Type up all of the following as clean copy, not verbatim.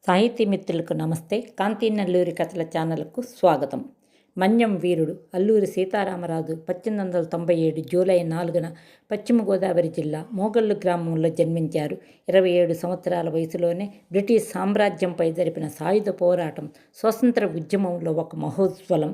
సాహితీ మిత్రులకు నమస్తే. కాంతి నల్లూరి కథల ఛానల్కు స్వాగతం. మన్యం వీరుడు అల్లూరి సీతారామరాజు 1897 జూలై 4న పశ్చిమ గోదావరి జిల్లా మోగళ్ళు గ్రామంలో జన్మించారు. 27 సంవత్సరాల వయసులోనే బ్రిటిష్ సామ్రాజ్యంపై జరిపిన సాయుధ పోరాటం స్వతంత్ర ఉద్యమంలో ఒక మహోజ్వలం.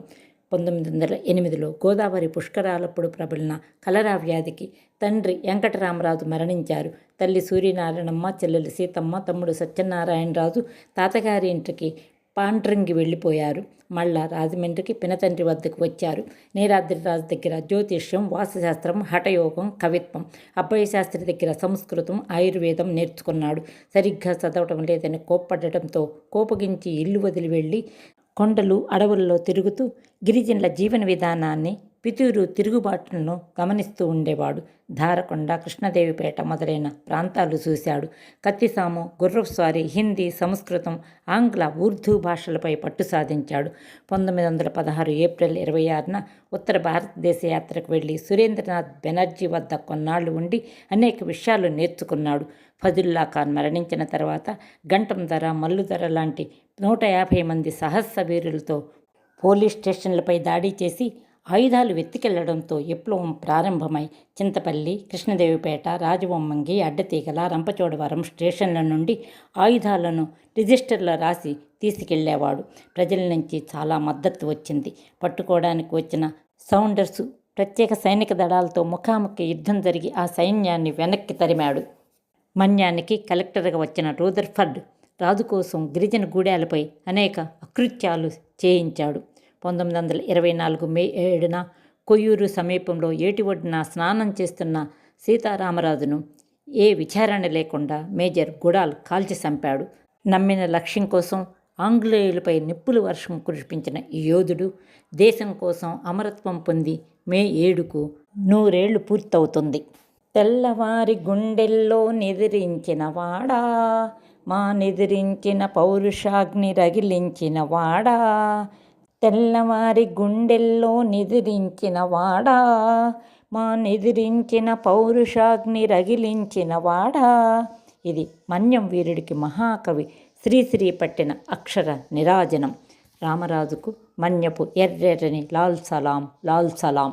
1908లో గోదావరి పుష్కరాలప్పుడు ప్రబలిన కలరా వ్యాధికి తండ్రి వెంకటరామరాజు మరణించారు. తల్లి సూర్యనారాయణమ్మ, చెల్లెలు సీతమ్మ, తమ్ముడు సత్యనారాయణరాజు తాతగారి ఇంటికి పాండ్రంగి వెళ్ళిపోయారు. మళ్ళా రాజమండ్రికి పినతండ్రి వద్దకు వచ్చారు. నీరాద్రిరాజు దగ్గర జ్యోతిష్యం, వాస్తుశాస్త్రం, హఠయోగం, కవిత్వం, అబ్బయ్య శాస్త్రి దగ్గర సంస్కృతం, ఆయుర్వేదం నేర్చుకున్నాడు. సరిగ్గా చదవటం లేదని కోప్పడటంతో కోపగించి ఇల్లు వదిలి వెళ్ళి కొండలు అడవుల్లో తిరుగుతూ గిరిజనుల జీవన విధానాన్ని, పితూరు తిరుగుబాట్లను గమనిస్తూ ఉండేవాడు. ధారకొండ, కృష్ణదేవిపేట మొదలైన ప్రాంతాలు చూశాడు. కత్తిసాము, గుర్రపుస్వారీ, హిందీ, సంస్కృతం, ఆంగ్ల, ఉర్దూ భాషలపై పట్టు సాధించాడు. 1916 ఏప్రిల్ 26న ఉత్తర భారతదేశ యాత్రకు వెళ్ళి సురేంద్రనాథ్ బెనర్జీ వద్ద కొన్నాళ్లు ఉండి అనేక విషయాలు నేర్చుకున్నాడు. ఫజుల్లా ఖాన్ మరణించిన తర్వాత గంటంధర, మల్లుధర లాంటి 150 మంది సహస్ర వీరులతో పోలీస్ స్టేషన్లపై దాడి చేసి ఆయుధాలు వెత్తికెళ్లడంతో విప్లవం ప్రారంభమై చింతపల్లి, కృష్ణదేవిపేట, రాజవొమ్మంగి, అడ్డతీగల, రంపచోడవరం స్టేషన్ల నుండి ఆయుధాలను రిజిస్టర్లో రాసి తీసుకెళ్లేవాడు. ప్రజల నుంచి చాలా మద్దతు వచ్చింది. పట్టుకోవడానికి వచ్చిన సౌండర్సు ప్రత్యేక సైనిక దళాలతో ముఖాముఖి యుద్ధం జరిగి ఆ సైన్యాన్ని వెనక్కి తరిమాడు. మన్యానికి కలెక్టర్గా వచ్చిన రూదర్ఫర్డ్ రాజు కోసం గిరిజన గూడాలపై అనేక అకృత్యాలు చేయించాడు. 1924 మే 7న కొయ్యూరు సమీపంలో ఏటి ఒడ్డున స్నానం చేస్తున్న సీతారామరాజును ఏ విచారణ లేకుండా మేజర్ గుడాల్ కాల్చి చంపాడు. నమ్మిన లక్ష్యం కోసం ఆంగ్లేయులపై నిప్పుల వర్షం కురిపించిన ఈ యోధుడు దేశం కోసం అమరత్వం పొంది మే 7కు 100 ఏళ్లు పూర్తవుతుంది. తెల్లవారి గుండెల్లో నిద్రించిన వాడా, మా నిద్రించిన పౌరుషాగ్ని రగిలించిన వాడా, తెల్లవారి గుండెల్లో నిద్రించిన వాడా, మా నిద్రించిన పౌరుషాగ్ని రగిలించిన వాడా. ఇది మన్యం వీరుడికి మహాకవి శ్రీశ్రీ పట్టిన అక్షర నిరాజనం. రామరాజుకు మన్యపు ఎర్రెర్రని లాల్ సలాం, లాల్ సలాం.